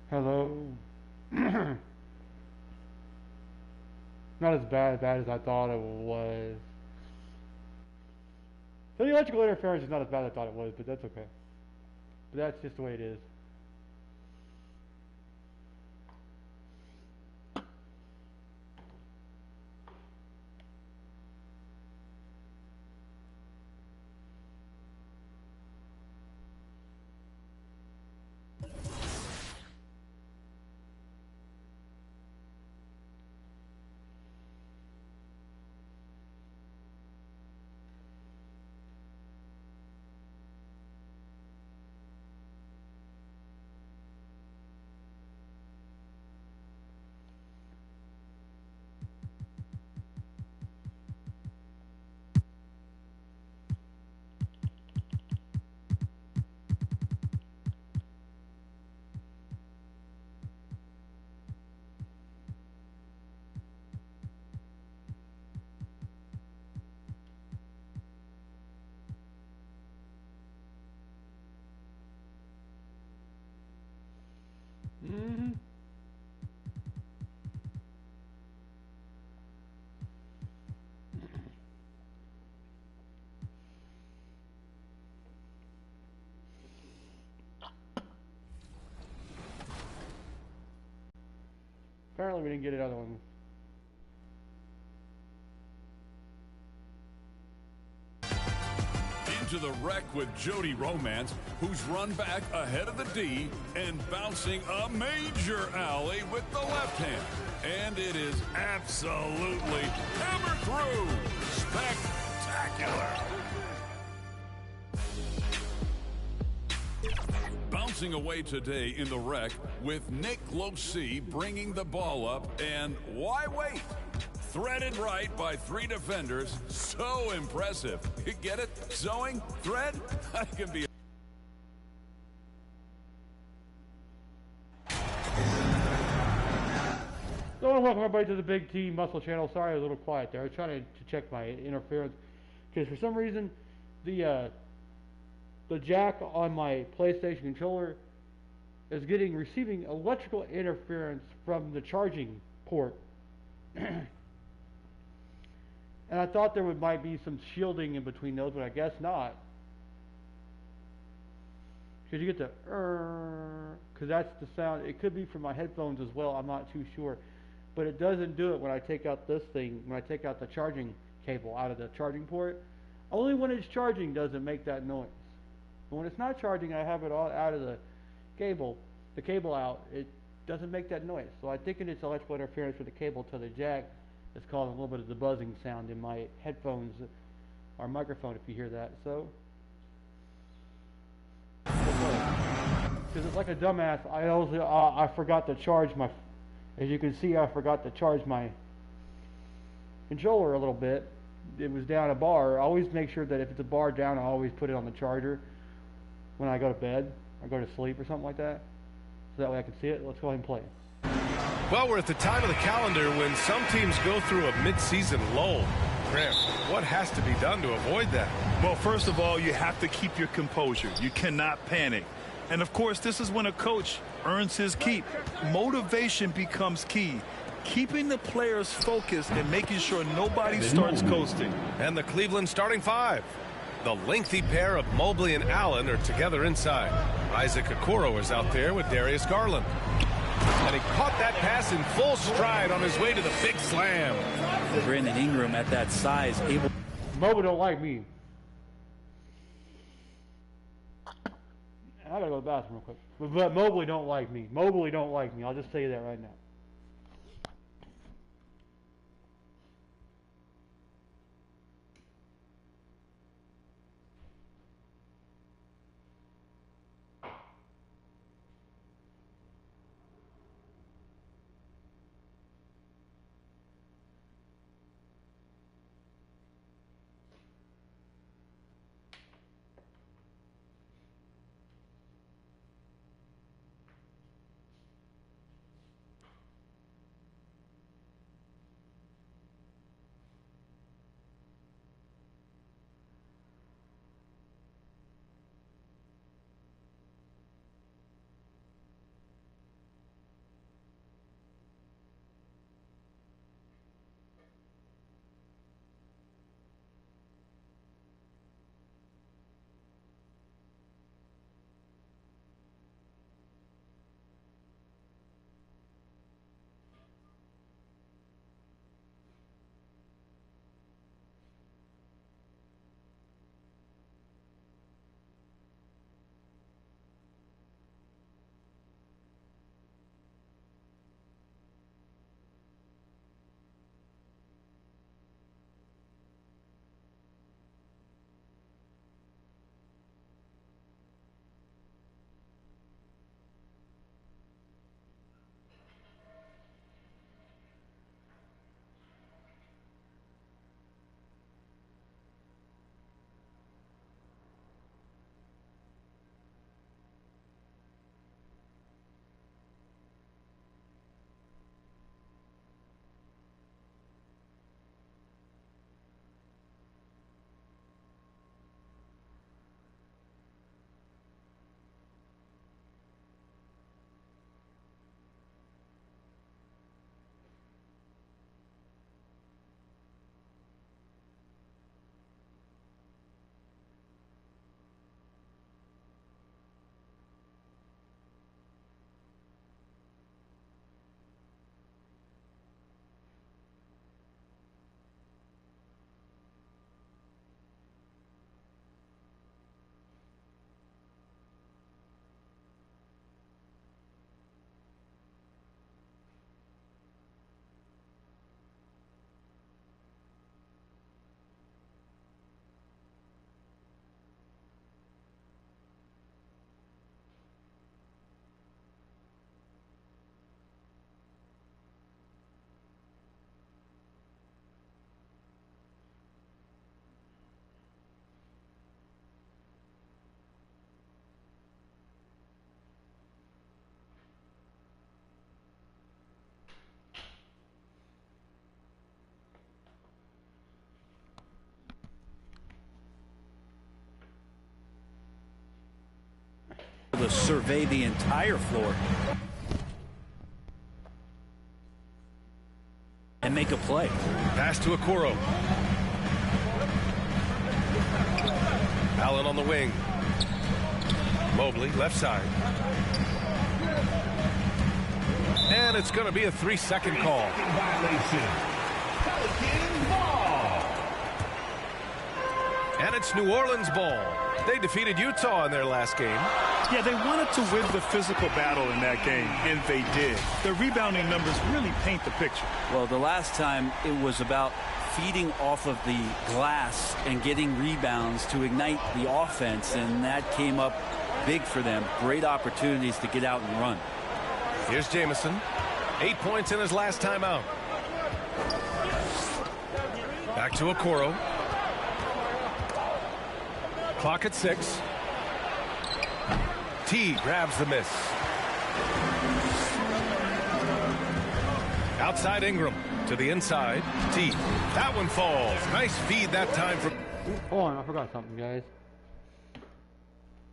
Hello. Not as bad as I thought it was. So the electrical interference is not as bad as I thought it was, but that's okay. But that's just the way it is. Mm-hmm. Apparently we didn't get another one. Into the wreck with Jody Romance, who's run back ahead of the D and bouncing a major alley with the left hand. And it is absolutely hammered through. Spectacular. Bouncing away today in the wreck with Nick Losee bringing the ball up, and why wait? Threaded right by 3 defenders. So impressive. You get it? Sewing? Thread? I can be. So I want to welcome everybody to the Big T Muscle Channel. Sorry I was a little quiet there. I was trying to check my interference because for some reason the jack on my PlayStation controller is receiving electrical interference from the charging port. And I thought there might be some shielding in between those, but I guess not. Because you get the because that's the sound. It could be from my headphones as well. I'm not too sure. But it doesn't do it when I take out this thing, when I take out the charging cable out of the charging port. Only when it's charging does it make that noise. But when it's not charging, I have it all out of the cable out, it doesn't make that noise. So I think it's electrical interference with the cable to the jack. It's causing a little bit of the buzzing sound in my headphones or microphone if you hear that. So, because it's like a dumbass, I forgot to charge my, as you can see, I forgot to charge my controller a little bit. It was down a bar. I always make sure that if it's a bar down, I always put it on the charger when I go to bed or go to sleep or something like that. So that way I can see it. Let's go ahead and play. Well, we're at the time of the calendar when some teams go through a mid-season lull. Graham, what has to be done to avoid that? Well, first of all, you have to keep your composure. You cannot panic. And, of course, this is when a coach earns his keep. Motivation becomes key. Keeping the players focused and making sure nobody starts coasting. And the Cleveland starting 5. The lengthy pair of Mobley and Allen are together inside. Isaac Okoro is out there with Darius Garland. And he caught that pass in full stride on his way to the big slam. Brandon Ingram at that size, able. Mobley don't like me. I gotta go to the bathroom real quick. But Mobley don't like me. Mobley don't like me. I'll just tell you that right now. to survey the entire floor and make a play. Pass to Okoro. Allen on the wing. Mobley, left side. And it's going to be a 3-second call. And it's New Orleans ball. They defeated Utah in their last game. Yeah, they wanted to win the physical battle in that game, and they did. Their rebounding numbers really paint the picture. Well, the last time it was about feeding off of the glass and getting rebounds to ignite the offense, and that came up big for them. Great opportunities to get out and run. Here's Jamison. 8 points in his last time out. Back to Okoro. Clock at 6. T grabs the miss. Outside Ingram to the inside. T. That one falls. Nice feed that time from. Hold on, I forgot something, guys.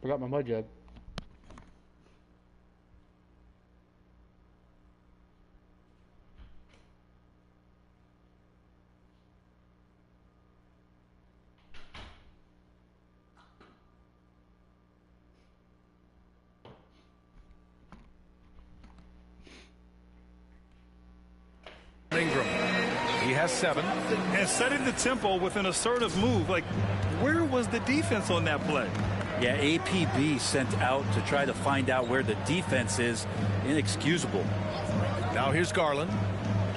Forgot my mud jug. Ingram. He has 7. And setting the tempo with an assertive move. Like, where was the defense on that play? Yeah, APB sent out to try to find out where the defense is. Inexcusable. Now here's Garland.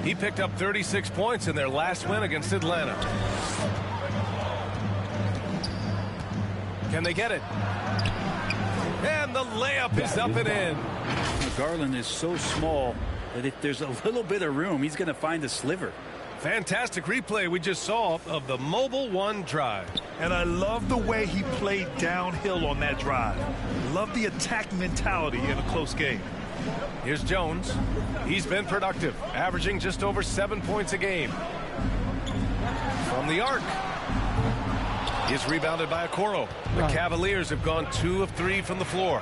He picked up 36 points in their last win against Atlanta. Can they get it? And the layup is up and in. Garland is so small that if there's a little bit of room, he's going to find a sliver. Fantastic replay we just saw of the Mobile One drive. And I love the way he played downhill on that drive. Love the attack mentality in a close game. Here's Jones. He's been productive, averaging just over 7 points a game. From the arc. He's rebounded by Okoro. The Cavaliers have gone 2 of 3 from the floor.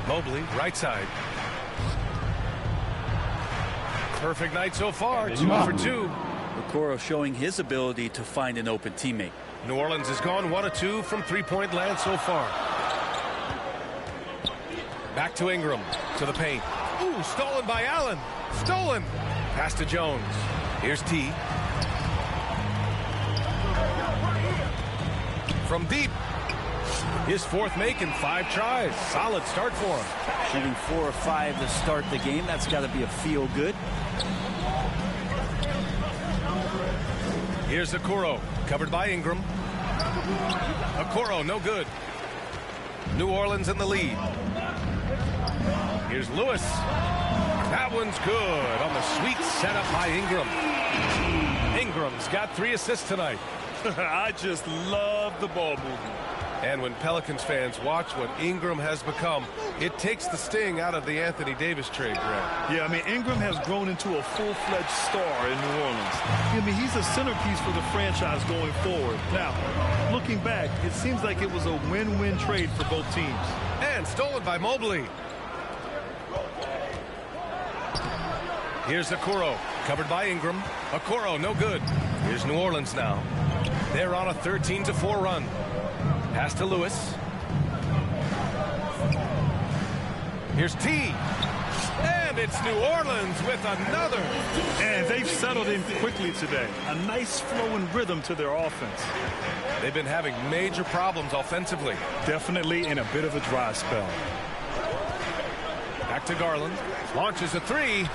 Mobley, right side. Perfect night so far, 2 for 2. Okoro showing his ability to find an open teammate. New Orleans has gone 1 of 2 from three-point land so far. Back to Ingram, to the paint. Ooh, stolen by Allen. Stolen. Pass to Jones. Here's T. From deep. His 4th make in 5 tries. Solid start for him. Shooting 4 of 5 to start the game. That's got to be a feel good. Here's Okoro, covered by Ingram. Okoro, no good. New Orleans in the lead. Here's Lewis. That one's good on the sweet setup by Ingram. Ingram's got 3 assists tonight. I just love the ball movement. And when Pelicans fans watch what Ingram has become, it takes the sting out of the Anthony Davis trade, Greg. Yeah, I mean, Ingram has grown into a full-fledged star in New Orleans. I mean, he's a centerpiece for the franchise going forward. Now, looking back, it seems like it was a win-win trade for both teams. And stolen by Mobley. Here's Okoro, covered by Ingram. Okoro, no good. Here's New Orleans now. They're on a 13-4 run. Pass to Lewis. Here's T. And it's New Orleans with another. And they've settled in quickly today. A nice flowing rhythm to their offense. They've been having major problems offensively. Definitely in a bit of a dry spell. Back to Garland. Launches a 3.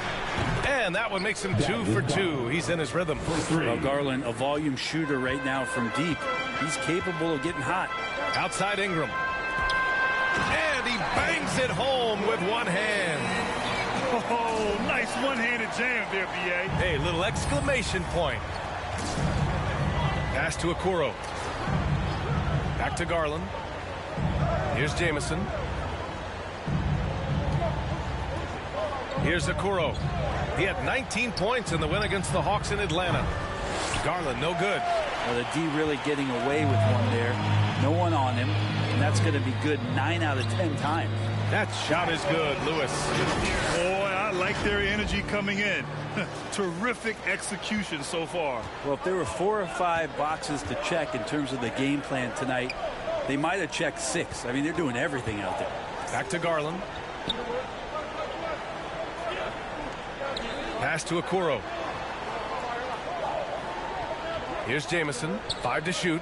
And that one makes him 2 for 2. He's in his rhythm. Well, Garland, a volume shooter right now from deep. He's capable of getting hot. Outside Ingram. And he bangs it home with one hand. Oh, nice one-handed jam there, B.A. Hey, little exclamation point. Pass to Okoro. Back to Garland. Here's Jamison. Here's Okoro. He had 19 points in the win against the Hawks in Atlanta. Garland, no good. Well, the D really getting away with one there. No one on him, and that's going to be good 9 out of 10 times. That shot is good, Lewis. Boy, I like their energy coming in. Terrific execution so far. Well, if there were 4 or 5 boxes to check in terms of the game plan tonight, they might have checked 6. I mean, they're doing everything out there. Back to Garland. Pass to Okoro. Here's Jamison. 5 to shoot.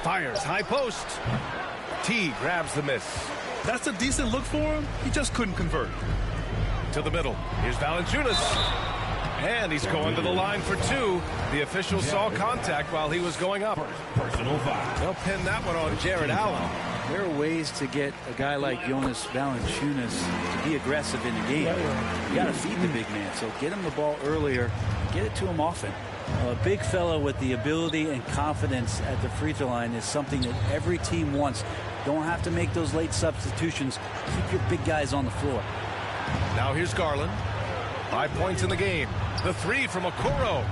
Fires. High post. T grabs the miss. That's a decent look for him. He just couldn't convert. To the middle. Here's Valanciunas. And he's going to the line for 2. The official saw contact while he was going up. Personal foul. They'll pin that one on Jared Allen. There are ways to get a guy like Jonas Valanciunas to be aggressive in the game. You got to feed the big man, so get him the ball earlier, get it to him often. A big fellow with the ability and confidence at the free throw line is something that every team wants. Don't have to make those late substitutions. Keep your big guys on the floor. Now here's Garland. 5 points in the game. The 3 from Okoro.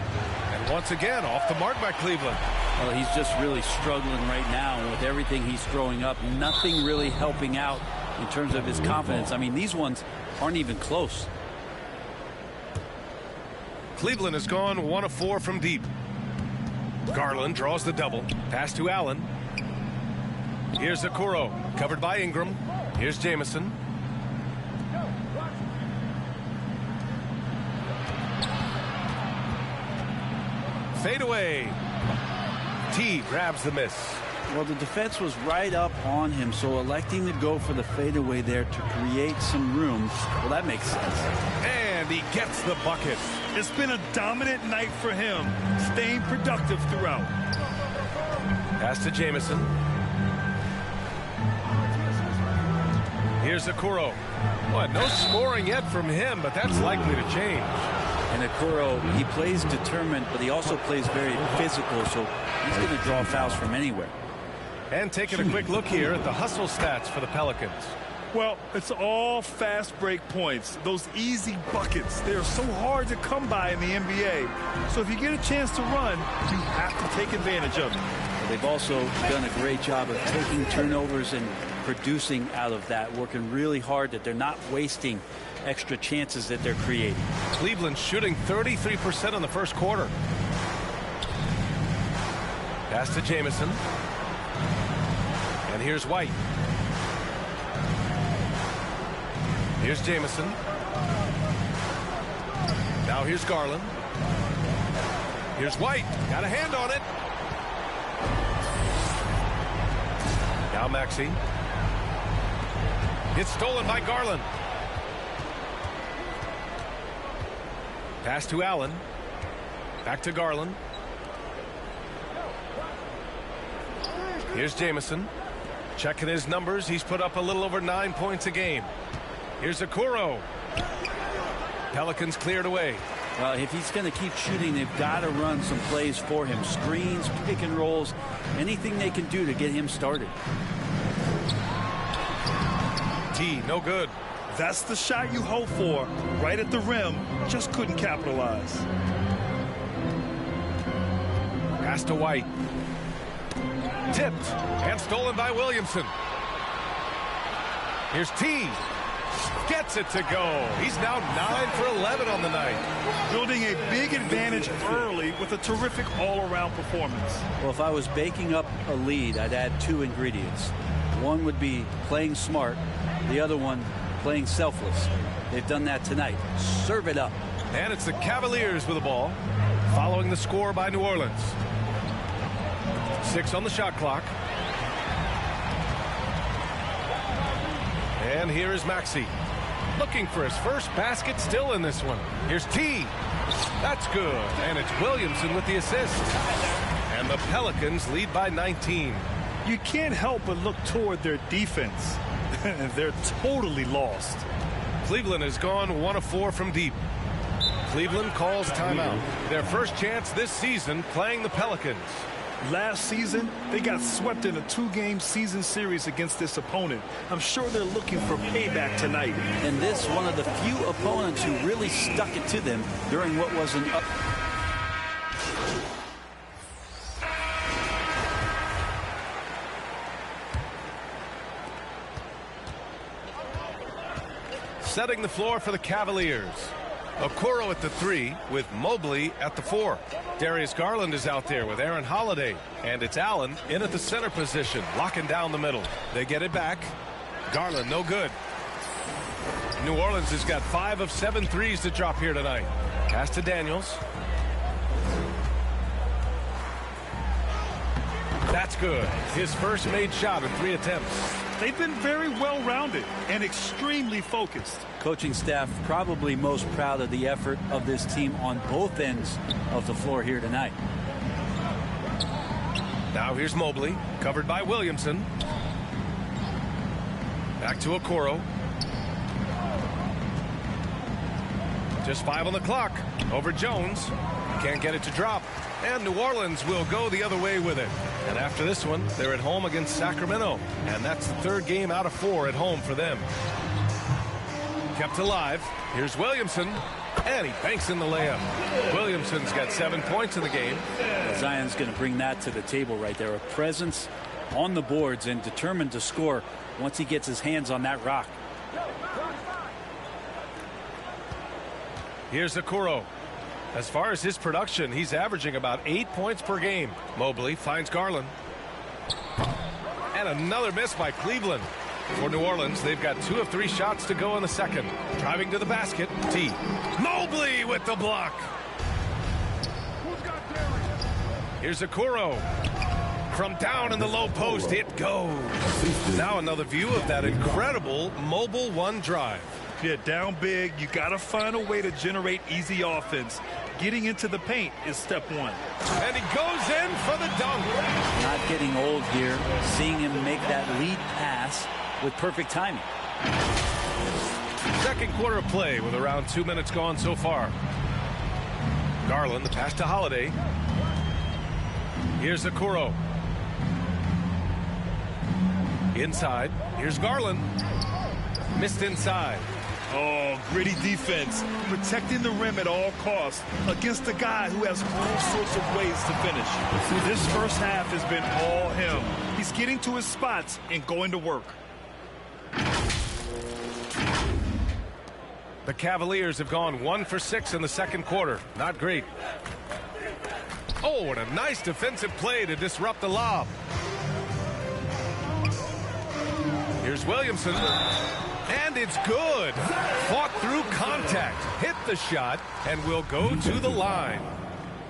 And once again, off the mark by Cleveland. Well, he's just really struggling right now with everything he's throwing up. Nothing really helping out in terms of his confidence. I mean, these ones aren't even close. Cleveland has gone 1 of 4 from deep. Garland draws the double. Pass to Allen. Here's Okoro. Covered by Ingram. Here's Jamison. Fade away. T grabs the miss. Well, the defense was right up on him, so electing to go for the fadeaway there to create some room, well, that makes sense. And he gets the bucket. It's been a dominant night for him, staying productive throughout. Pass to Jamison. Here's Okoro. Well, no scoring yet from him, but that's likely to change. And Okoro, he plays determined, but he also plays very physical, so he's going to draw fouls from anywhere. And taking a quick look here at the hustle stats for the Pelicans. Well, it's all fast break points. Those easy buckets, they are so hard to come by in the NBA. So if you get a chance to run, you have to take advantage of it. They've also done a great job of taking turnovers and producing out of that, working really hard that they're not wasting extra chances that they're creating. Cleveland shooting 33% in the first quarter. Pass to Jamison. And here's White. Here's Jamison. Now here's Garland. Here's White. Got a hand on it. Now Maxey. It's stolen by Garland. Pass to Allen. Back to Garland. Here's Jamison. Checking his numbers. He's put up a little over 9 points a game. Here's Okoro. Pelicans cleared away. Well, if he's going to keep shooting, they've got to run some plays for him. Screens, pick and rolls, anything they can do to get him started. T, no good. That's the shot you hope for. Right at the rim. Just couldn't capitalize. Pass to White. Tipped and stolen by Williamson. Here's T. Gets it to go. He's now 9 for 11 on the night. Building a big advantage early with a terrific all-around performance. Well, if I was baking up a lead, I'd add 2 ingredients. One would be playing smart. The other one, playing selfless. They've done that tonight. Serve it up. And it's the Cavaliers with the ball, following the score by New Orleans. 6 on the shot clock. And here is Maxey, looking for his first basket, still in this one. Here's T. That's good. And it's Williamson with the assist. And the Pelicans lead by 19. You can't help but look toward their defense. They're totally lost. Cleveland has gone 1 of 4 from deep. Cleveland calls timeout. Their first chance this season playing the Pelicans. Last season, they got swept in a 2-game season series against this opponent. I'm sure they're looking for payback tonight. And this one of the few opponents who really stuck it to them during what was an setting the floor for the Cavaliers. Okoro at the 3 with Mobley at the 4. Darius Garland is out there with Aaron Holiday. And it's Allen in at the center position, locking down the middle. They get it back. Garland, no good. New Orleans has got 5 of 7 threes to drop here tonight. Pass to Daniels. That's good. His first made shot in 3 attempts. They've been very well-rounded and extremely focused. Coaching staff probably most proud of the effort of this team on both ends of the floor here tonight. Now here's Mobley, covered by Williamson. Back to Okoro. Just 5 on the clock. Over Jones. Can't get it to drop. And New Orleans will go the other way with it. And after this one, they're at home against Sacramento. And that's the 3rd game out of 4 at home for them. Kept alive. Here's Williamson. And he banks in the layup. Williamson's got 7 points in the game. Zion's going to bring that to the table right there. A presence on the boards and determined to score once he gets his hands on that rock. Here's Okoro. As far as his production, he's averaging about 8 points per game. Mobley finds Garland. And another miss by Cleveland. For New Orleans, they've got 2 of 3 shots to go in the second. Driving to the basket, T. Mobley with the block. Here's Okoro. From down in the low post, it goes. Now another view of that incredible mobile 1 drive. Yeah, down big, you got to find a way to generate easy offense. Getting into the paint is step 1. And he goes in for the dunk. Not getting old here. Seeing him make that lead pass with perfect timing. Second quarter of play with around 2 minutes gone so far. Garland, the pass to Holiday. Here's Okoro. Inside. Here's Garland. Missed inside. Oh, gritty defense. Protecting the rim at all costs against a guy who has all sorts of ways to finish. This first half has been all him. He's getting to his spots and going to work. The Cavaliers have gone 1 for 6 in the second quarter. Not great. Oh, and a nice defensive play to disrupt the lob. Here's Williamson. And it's good. Fought through contact. Hit the shot and will go to the line.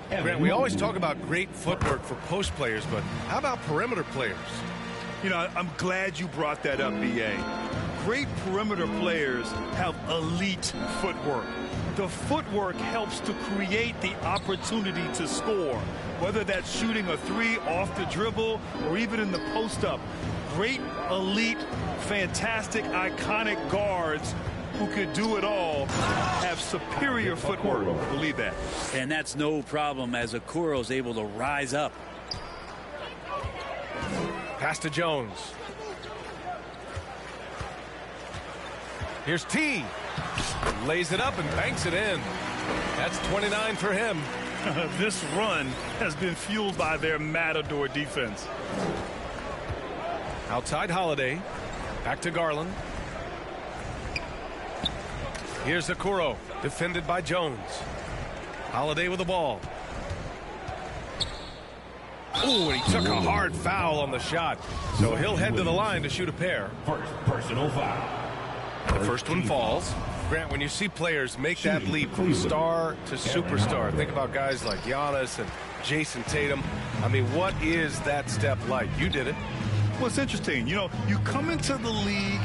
Grant, we always talk about great footwork for post players, but how about perimeter players? You know, I'm glad you brought that up, B.A. Great perimeter players have elite footwork. The footwork helps to create the opportunity to score, whether that's shooting a 3 off the dribble or even in the post-up. Great, elite, fantastic, iconic guards who could do it all have superior footwork. Believe that. And that's no problem as Okoro's able to rise up. Pass to Jones. Here's T. Lays it up and banks it in. That's 29 for him. This run has been fueled by their matador defense. Outside Holiday. Back to Garland. Here's Okoro. Defended by Jones. Holiday with the ball. Ooh, and he took a hard foul on the shot. So he'll head to the line to shoot a pair. First personal foul. The first one falls. Grant, when you see players make that leap from star to superstar, think about guys like Giannis and Jason Tatum. I mean, what is that step like? You did it. Well, it's interesting. You know, you come into the league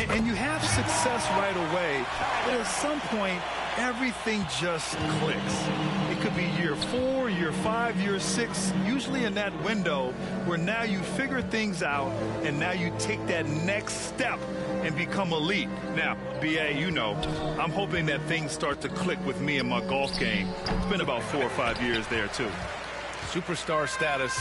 and you have success right away, but at some point, everything just clicks. It could be year 4, year 5, year 6, usually in that window where now you figure things out and now you take that next step and become elite. Now, B.A., you know, I'm hoping that things start to click with me in my golf game. It's been about 4 or 5 years there, too. Superstar status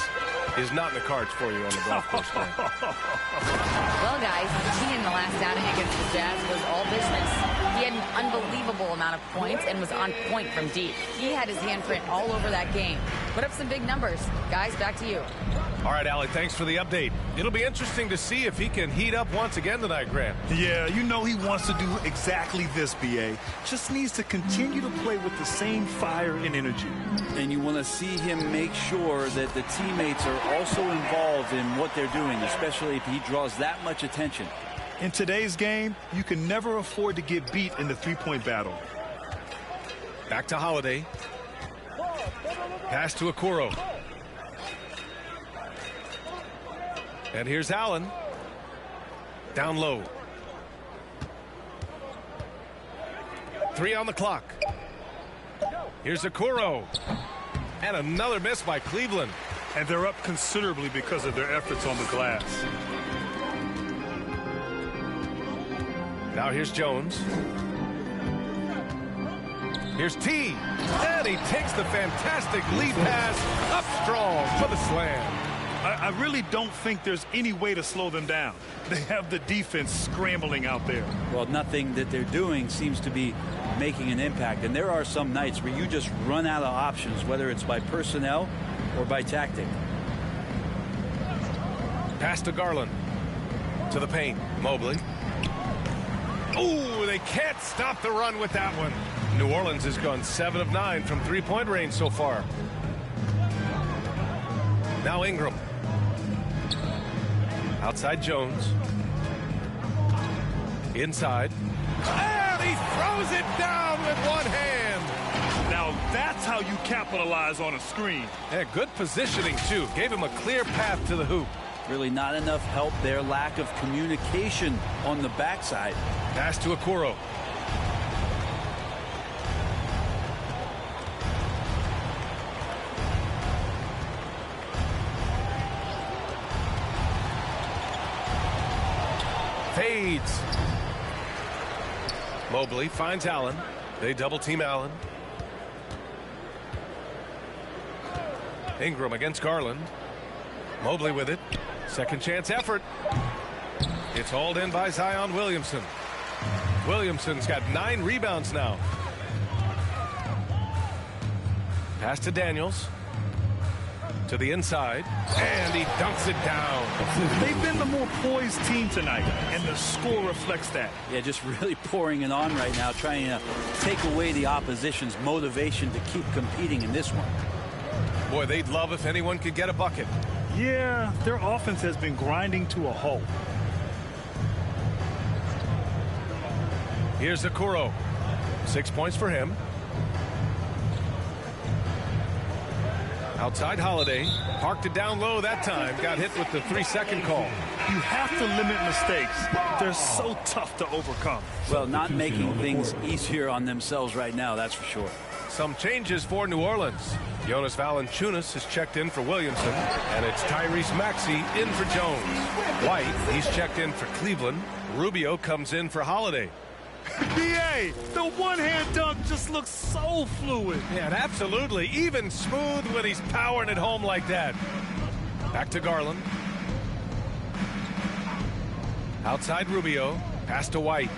is not in the cards for you on the golf course now. Well, guys, the key in the last outing against the Jazz was all business. He had an unbelievable amount of points and was on point from deep. He had his handprint all over that game. Put up some big numbers. Guys, back to you. All right, Allie, thanks for the update. It'll be interesting to see if he can heat up once again tonight, Grant. Yeah, you know he wants to do exactly this, B.A. Just needs to continue to play with the same fire and energy. And you want to see him make sure that the teammates are also involved in what they're doing, especially if he draws that much attention. In today's game, you can never afford to get beat in the three-point battle. Back to Holiday. Pass to Okoro. And here's Allen. Down low. 3 on the clock. Here's Okoro. And another miss by Cleveland. And they're up considerably because of their efforts on the glass. Now here's Jones. Here's T. And he takes the fantastic lead pass up strong for the slam. I really don't think there's any way to slow them down. They have the defense scrambling out there. Well, nothing that they're doing seems to be making an impact. And there are some nights where you just run out of options, whether it's by personnel or by tactic. Pass to Garland. To the paint. Mobley. Ooh, they can't stop the run with that one. New Orleans has gone 7 of 9 from three-point range so far. Now Ingram. Outside Jones. Inside. And he throws it down with one hand. Now that's how you capitalize on a screen. Yeah, good positioning, too. Gave him a clear path to the hoop. Really not enough help there. Lack of communication on the backside. Pass to Okoro. Fades. Mobley finds Allen. They double team Allen. Ingram against Garland. Mobley with it. Second chance effort. It's hauled in by Zion Williamson. Williamson's got 9 rebounds now. Pass to Daniels. To the inside. And he dunks it down. They've been the more poised team tonight, and the score reflects that. Yeah, just really pouring it on right now, trying to take away the opposition's motivation to keep competing in this one. Boy, they'd love if anyone could get a bucket. Yeah, their offense has been grinding to a halt. Here's Okoro. 6 points for him. Outside Holiday. Parked it down low that time. Got hit with the 3-second call. You have to limit mistakes. They're so tough to overcome. Well, not making things easier on themselves right now, that's for sure. Some changes for New Orleans. Jonas Valanciunas has checked in for Williamson, and it's Tyrese Maxey in for Jones. White, he's checked in for Cleveland. Rubio comes in for Holiday. B.A., the one-hand dunk just looks so fluid. Yeah, absolutely. Even smooth when he's powering it home like that. Back to Garland. Outside Rubio. Pass to White.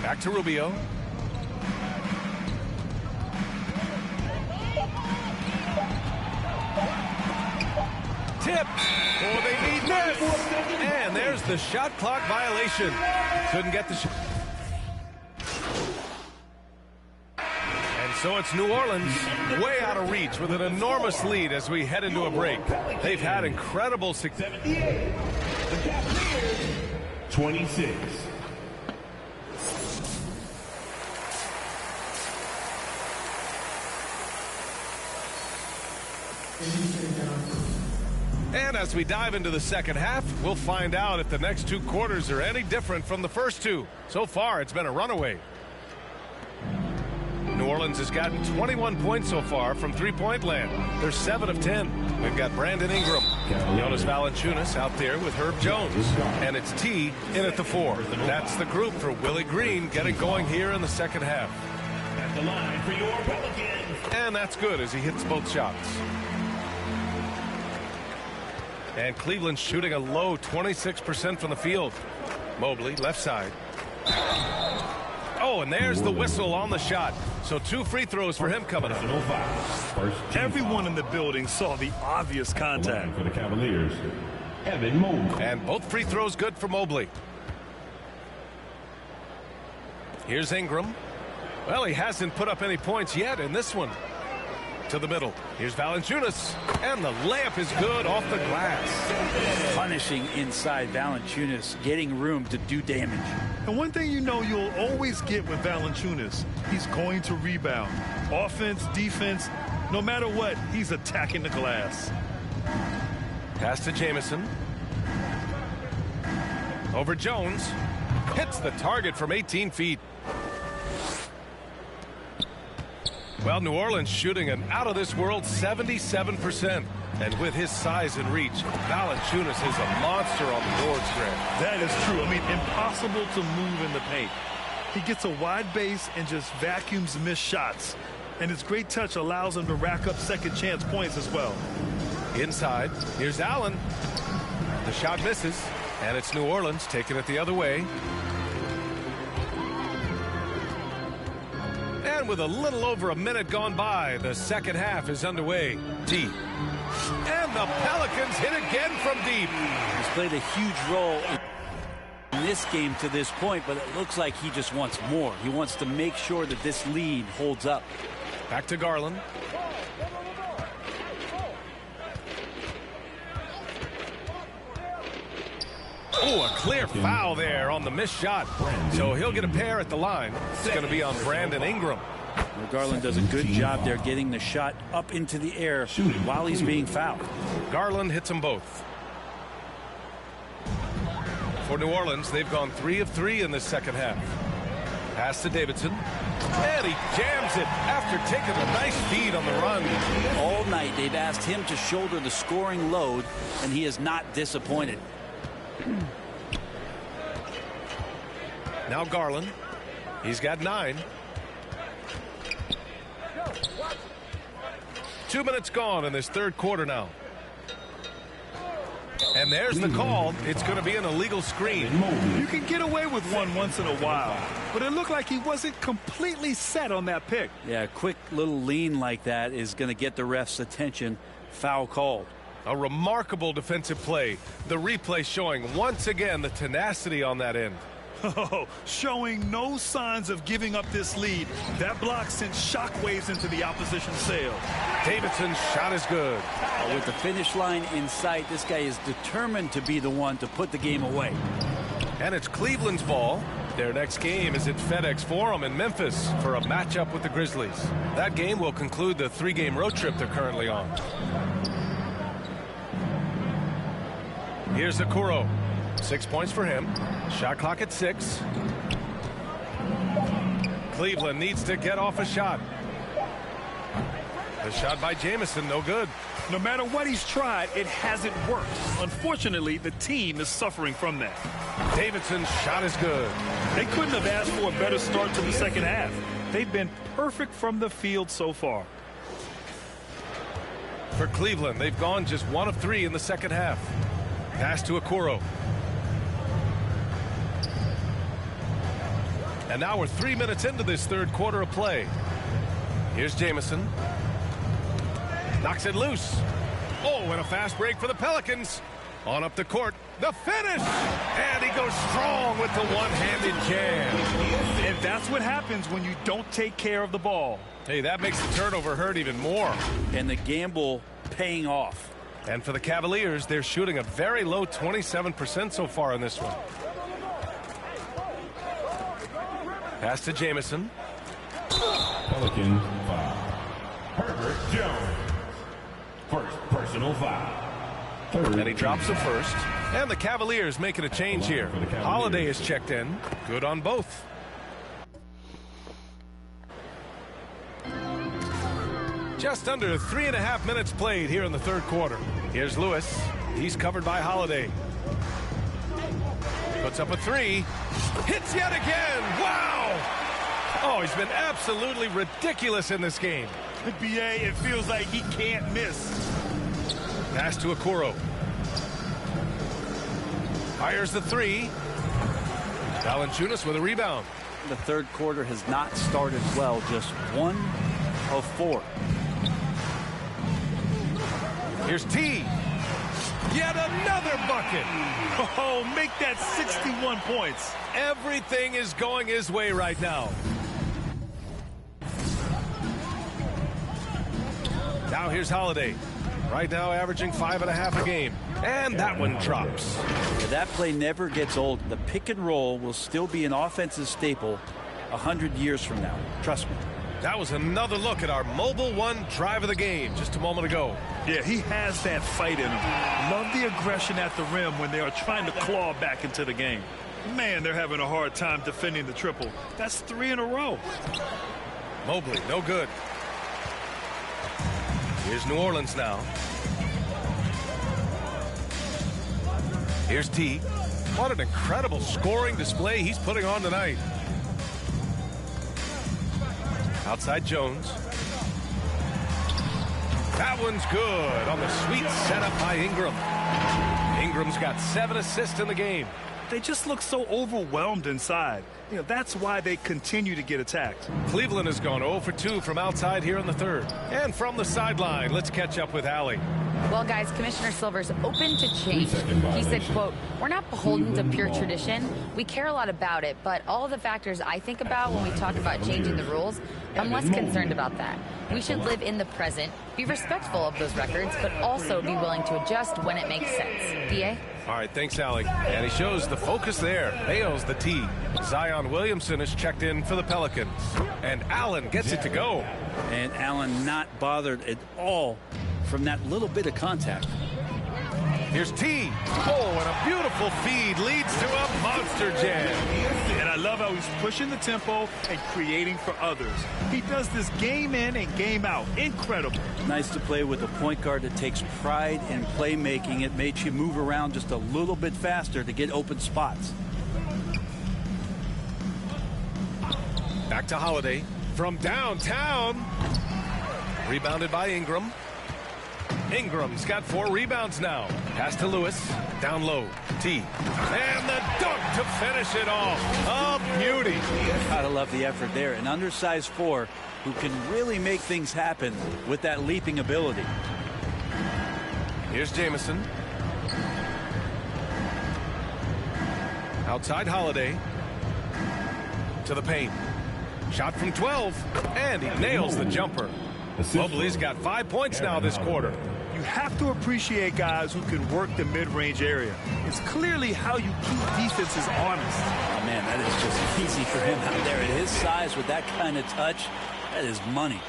Back to Rubio. Tipped. Oh, they need this. And there's the shot clock violation. Couldn't get the shot. And so it's New Orleans way out of reach with an enormous lead as we head into a break. They've had incredible success. 26. And as we dive into the second half, we'll find out if the next 2 quarters are any different from the first 2. So far, it's been a runaway. New Orleans has gotten 21 points so far from three-point land. They're 7 of 10. We've got Brandon Ingram, Jonas Valanciunas out there with Herb Jones, and it's T in at the 4. That's the group for Willie Green getting going here in the second half. At the line for your Pelicans. And that's good as he hits both shots. And Cleveland's shooting a low 26% from the field. Mobley, left side. Oh, and there's the whistle on the shot. So 2 free throws for him coming up. Everyone in the building saw the obvious contact. For the Cavaliers, Evan Mobley. And both free throws good for Mobley. Here's Ingram. Well, he hasn't put up any points yet in this one. To the middle. Here's Valanciunas. And the layup is good off the glass. Punishing inside. Valanciunas getting room to do damage. And one thing you know you'll always get with Valanciunas, he's going to rebound. Offense, defense, no matter what, he's attacking the glass. Pass to Jamison. Over Jones. Hits the target from 18 feet. Well, New Orleans shooting an out-of-this-world 77%. And with his size and reach, Valanciunas is a monster on the boards, Grant. That is true. I mean, impossible to move in the paint. He gets a wide base and just vacuums missed shots. And his great touch allows him to rack up second-chance points as well. Inside, here's Allen. The shot misses, and it's New Orleans taking it the other way. And with a little over a minute gone by, the second half is underway. Deep. And the Pelicans hit again from deep. He's played a huge role in this game to this point, but it looks like he just wants more. He wants to make sure that this lead holds up. Back to Garland. Oh, a clear foul there on the missed shot. So he'll get a pair at the line. It's going to be on Brandon Ingram. Well, Garland does a good job there getting the shot up into the air while he's being fouled. Garland hits them both. For New Orleans, they've gone 3 of 3 in this second half. Pass to Davidson. And he jams it after taking a nice feed on the run. All night they've asked him to shoulder the scoring load, and he is not disappointed. Now Garland. He's got 9. 2 minutes gone in this third quarter now. And there's the call. It's going to be an illegal screen. You can get away with one once in a while, but it looked like he wasn't completely set on that pick. Yeah, a quick little lean like that is going to get the ref's attention. Foul called. A remarkable defensive play. The replay showing once again the tenacity on that end. Oh, showing no signs of giving up this lead. That block sent shockwaves into the opposition's sail. Davidson's shot is good. With the finish line in sight, this guy is determined to be the one to put the game away. And it's Cleveland's ball. Their next game is at FedEx Forum in Memphis for a matchup with the Grizzlies. That game will conclude the 3-game road trip they're currently on. Here's Okoro. 6 points for him. Shot clock at 6. Cleveland needs to get off a shot. The shot by Jamison, no good. No matter what he's tried, it hasn't worked. Unfortunately, the team is suffering from that. Davidson's shot is good. They couldn't have asked for a better start to the second half. They've been perfect from the field so far. For Cleveland, they've gone just 1 of 3 in the second half. Pass to Okoro. And now we're 3 minutes into this third quarter of play. Here's Jamison. Knocks it loose. Oh, and a fast break for the Pelicans. On up the court. The finish! And he goes strong with the one-handed jam. And that's what happens when you don't take care of the ball. Hey, that makes the turnover hurt even more. And the gamble paying off. And for the Cavaliers, they're shooting a very low 27% so far in this one. Pass to Jamison. Pelicans foul. Herbert Jones. First personal foul. And he drops the first. And the Cavaliers making a change here. Holiday is checked in. Good on both. Just under 3.5 minutes played here in the third quarter. Here's Lewis. He's covered by Holiday. Puts up a 3. Hits yet again. Wow. Oh, he's been absolutely ridiculous in this game. BA, it feels like he can't miss. Pass to Okoro. Fires the 3. Valanciunas with a rebound. the third quarter has not started well. Just 1 of 4. Here's T. Yet another bucket. Oh, make that 61 points. Everything is going his way right now. Now here's Holiday. Right now averaging 5.5 a game. And that one drops. That play never gets old. The pick and roll will still be an offensive staple 100 years from now. Trust me. That was another look at our Mobile One drive of the game just a moment ago. Yeah, he has that fight in him. Love the aggression at the rim when they are trying to claw back into the game. Man, they're having a hard time defending the triple. That's 3 in a row. Mobley, no good. Here's New Orleans now. Here's T. What an incredible scoring display he's putting on tonight. Outside Jones. That one's good on the sweet setup by Ingram. Ingram's got 7 assists in the game. They just look so overwhelmed inside. You know, that's why they continue to get attacked. Cleveland has gone 0 for 2 from outside here in the third. And from the sideline, let's catch up with Allie. Well, guys, Commissioner Silver's open to change. He said, quote, "We're not beholden to pure tradition. We care a lot about it, but all the factors I think about when we talk about changing the rules, I'm less concerned about that. We should live in the present, be respectful of those records, but also be willing to adjust when it makes sense." DA? All right, thanks, Allie. And he shows the focus there. Nails the tee. Zion Williamson is checked in for the Pelicans. And Allen gets it to go. And Allen not bothered at all from that little bit of contact. Here's T. Oh, and a beautiful feed leads to a monster jam. And I love how he's pushing the tempo and creating for others. He does this game in and game out. Incredible. Nice to play with a point guard that takes pride in playmaking. It makes you move around just a little bit faster to get open spots. Back to Holiday from downtown. Rebounded by Ingram. Ingram's got 4 rebounds now. Pass to Lewis. Down low. T. And the dunk to finish it off. A beauty. Gotta love the effort there. An undersized 4 who can really make things happen with that leaping ability. Here's Jamison. Outside Holiday. To the paint. Shot from 12. And he nails the jumper. Mobley's got 5 points now this quarter. You have to appreciate guys who can work the mid-range area. It's clearly how you keep defenses honest. Oh, man, that is just easy for him out there. At his size with that kind of touch, that is money.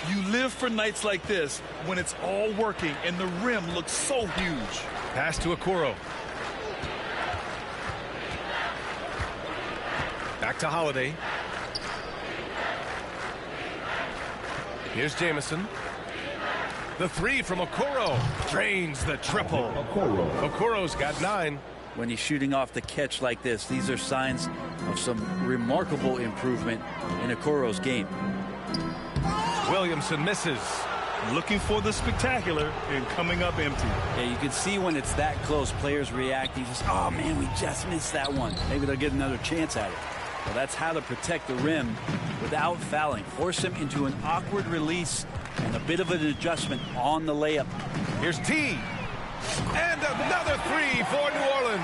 You live for nights like this when it's all working and the rim looks so huge. Pass to Okoro. Back to Holiday. Here's Jamison. The 3 from Okoro drains the triple. Okoro's got 9. When he's shooting off the catch like this, these are signs of some remarkable improvement in Okoro's game. Williamson misses. Looking for the spectacular and coming up empty. Yeah, you can see when it's that close, players reacting. Just, oh man, we just missed that one. Maybe they'll get another chance at it. Well, that's how to protect the rim without fouling. Force him into an awkward release and a bit of an adjustment on the layup. Here's T. And another 3 for New Orleans.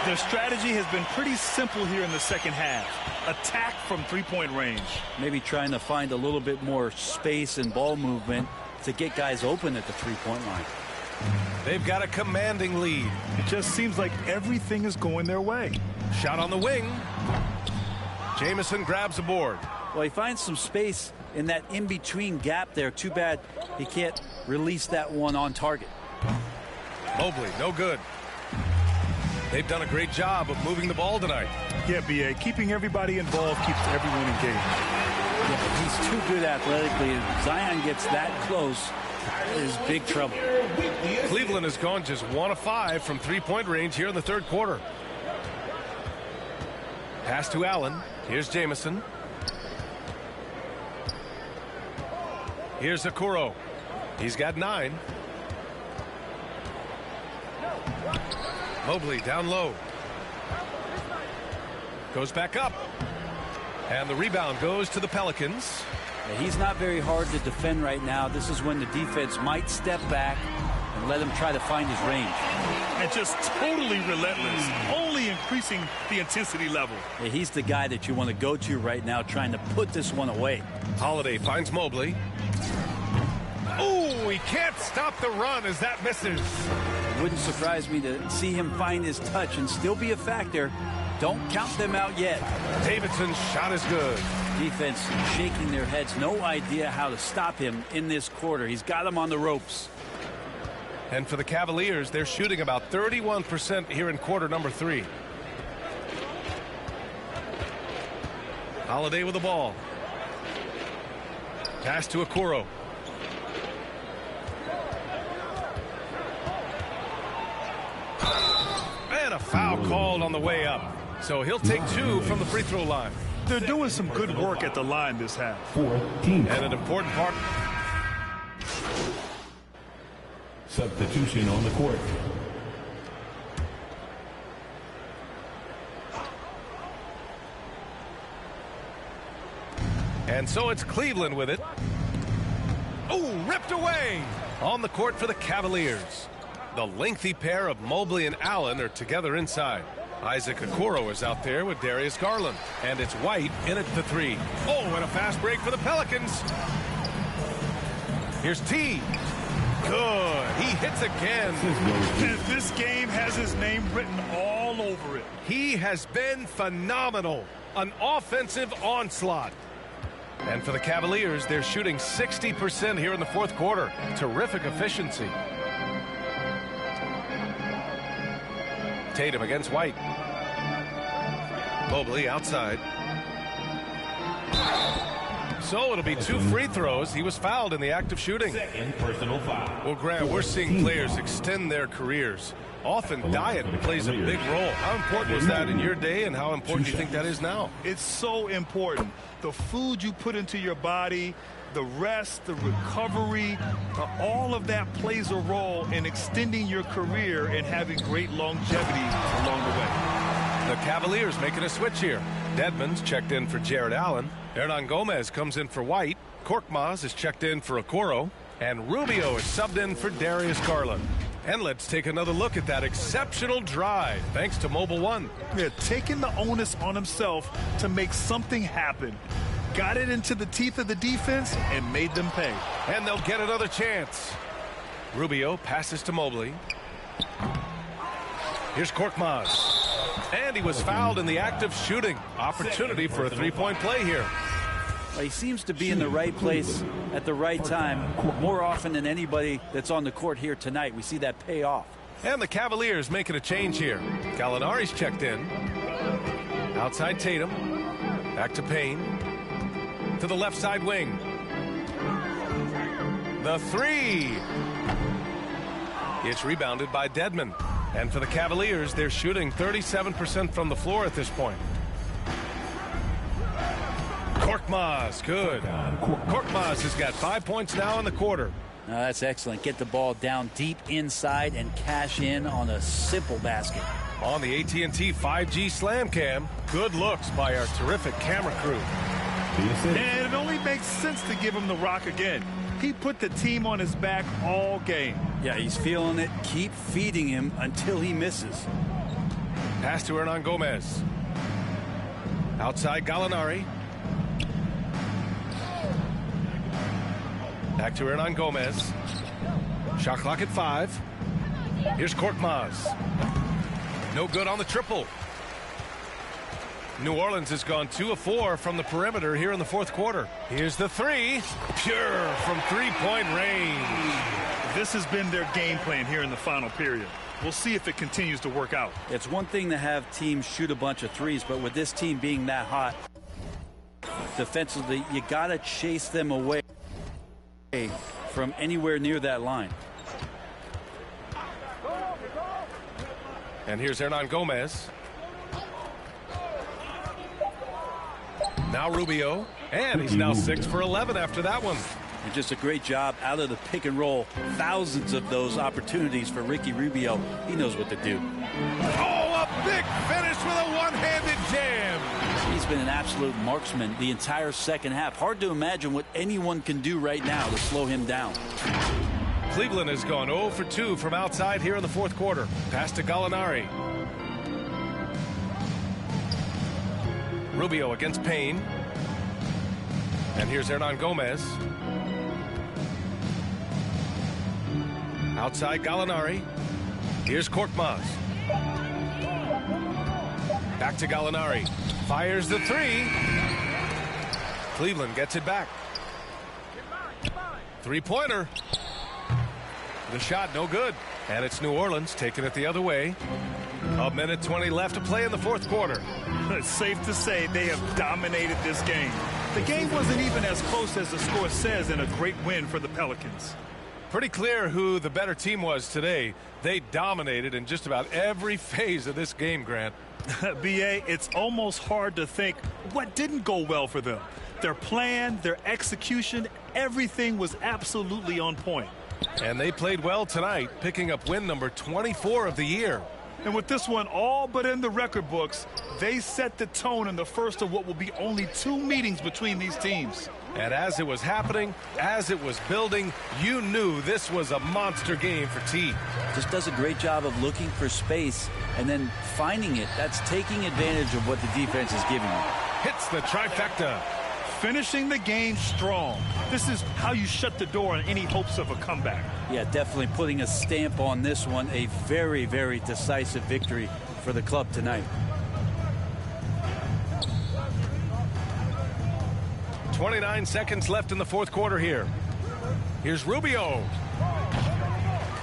Their strategy has been pretty simple here in the second half. Attack from three-point range. Maybe trying to find a little bit more space and ball movement to get guys open at the three-point line. They've got a commanding lead. It just seems like everything is going their way. Shot on the wing. Jamison grabs a board. Well, he finds some space in that in-between gap there. Too bad he can't release that one on target. Mobley, no good. They've done a great job of moving the ball tonight. Yeah, B.A. Keeping everybody involved keeps everyone engaged. Yeah, he's too good athletically. If Zion gets that close, it is big trouble. Cleveland has gone just 1 of 5 from three-point range here in the third quarter. Pass to Allen. Here's Jamison. Here's Okoro. He's got 9. Mobley down low. Goes back up. And the rebound goes to the Pelicans. Yeah, he's not very hard to defend right now. This is when the defense might step back and let him try to find his range. And just totally relentless, only increasing the intensity level. Yeah, he's the guy that you want to go to right now, trying to put this one away. Holiday finds Mobley. Oh, he can't stop the run as that misses. It wouldn't surprise me to see him find his touch and still be a factor. Don't count them out yet. Davidson's shot is good. Defense shaking their heads. No idea how to stop him in this quarter. He's got him on the ropes. And for the Cavaliers, they're shooting about 31% here in quarter number 3. Holiday with the ball. Pass to Okoro. And a foul called on the way up. So he'll take 2 from the free throw line. They're doing some good work at the line this half. 14. And an important part. Substitution on the court. And so it's Cleveland with it. Oh, ripped away on the court for the Cavaliers. The lengthy pair of Mobley and Allen are together inside. Isaac Okoro is out there with Darius Garland. And it's White in at the 3. Oh, and a fast break for the Pelicans. Here's T. Good. He hits again. And this game has his name written all over it. He has been phenomenal. An offensive onslaught. And for the Cavaliers, they're shooting 60% here in the fourth quarter. Terrific efficiency. Tatum against White. Mobley outside. So it'll be 2 free throws. He was fouled in the act of shooting. Second personal foul. Well, Grant, we're seeing players extend their careers. Often diet plays a big role. How important was that in your day, and how important do you think that is now? It's so important. The food you put into your body, the rest, the recovery, all of that plays a role in extending your career and having great longevity along the way. The Cavaliers making a switch here. Dedmon's checked in for Jared Allen. Hernan Gomez comes in for White. Korkmaz is checked in for Okoro. And Rubio is subbed in for Darius Garland. And let's take another look at that exceptional drive, thanks to Mobile One. Yeah, taking the onus on himself to make something happen. Got it into the teeth of the defense and made them pay. And they'll get another chance. Rubio passes to Mobley. Here's Korkmaz. And he was fouled in the act of shooting. Opportunity for a three-point play here. Well, he seems to be in the right place at the right time more often than anybody that's on the court here tonight. We see that pay off. And the Cavaliers making a change here. Gallinari's checked in. Outside Tatum. Back to Payne. To the left side wing. The 3. It's rebounded by Dedmon. And for the Cavaliers, they're shooting 37% from the floor at this point. Korkmaz, good. Korkmaz has got 5 points now in the quarter. That's excellent. Get the ball down deep inside and cash in on a simple basket. On the AT&T 5G Slam Cam, good looks by our terrific camera crew. And it only makes sense to give him the rock again. He put the team on his back all game. Yeah, he's feeling it. Keep feeding him until he misses. Pass to Hernan Gomez. Outside Gallinari. Back to Hernan Gomez. Shot clock at 5. Here's Korkmaz. No good on the triple. New Orleans has gone 2 of 4 from the perimeter here in the fourth quarter. Here's the 3. Pure from three-point range. This has been their game plan here in the final period. We'll see if it continues to work out. It's one thing to have teams shoot a bunch of threes, but with this team being that hot defensively, you got to chase them away from anywhere near that line. And here's Hernan Gomez. Now Rubio, and he's now 6 for 11 after that one. And just a great job out of the pick and roll. Thousands of those opportunities for Ricky Rubio. He knows what to do. Oh, a big finish with a one-handed jam. He's He's been an absolute marksman the entire second half. Hard to imagine what anyone can do right now to slow him down. Cleveland has gone 0 for 2 from outside here in the fourth quarter. Pass to Gallinari. Rubio against Payne. And here's Hernan Gomez. Outside Gallinari. Here's Korkmaz. Back to Gallinari. Fires the three. Cleveland gets it back. Three-pointer. The shot no good. And it's New Orleans taking it the other way. A minute 20 left to play in the fourth quarter. It's safe to say they have dominated this game. The game wasn't even as close as the score says, and a great win for the Pelicans. Pretty clear who the better team was today. They dominated in just about every phase of this game, Grant. B.A., it's almost hard to think what didn't go well for them. Their plan, their execution, everything was absolutely on point. And they played well tonight, picking up win number 24 of the year. And with this one all but in the record books, they set the tone in the first of what will be only 2 meetings between these teams. And as it was happening, as it was building, you knew this was a monster game for T. Just does a great job of looking for space and then finding it. That's taking advantage of what the defense is giving you. Hits the trifecta. Finishing the game strong. This is how you shut the door on any hopes of a comeback. Yeah, definitely putting a stamp on this one. A very, very decisive victory for the club tonight. 29 seconds left in the fourth quarter here. Here's Rubio.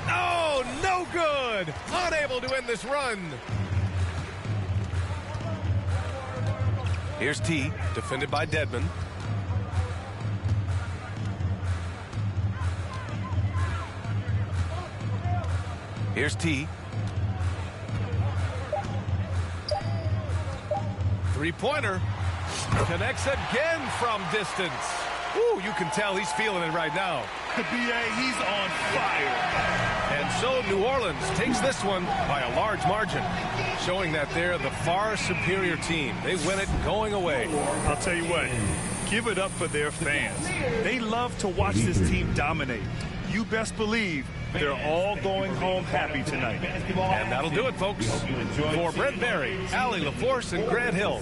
Oh, no good. Unable to end this run. Here's T, defended by Dedmon. Here's T. Three-pointer. Connects again from distance. Ooh, you can tell he's feeling it right now. B.A., he's on fire. And so New Orleans takes this one by a large margin, showing that they're the far superior team. They win it going away. I'll tell you what, give it up for their fans. They love to watch this team dominate. You best believe they're all going home happy tonight. And that'll do it, folks. For Brent Barry, Allie LaForce, and Grant Hill,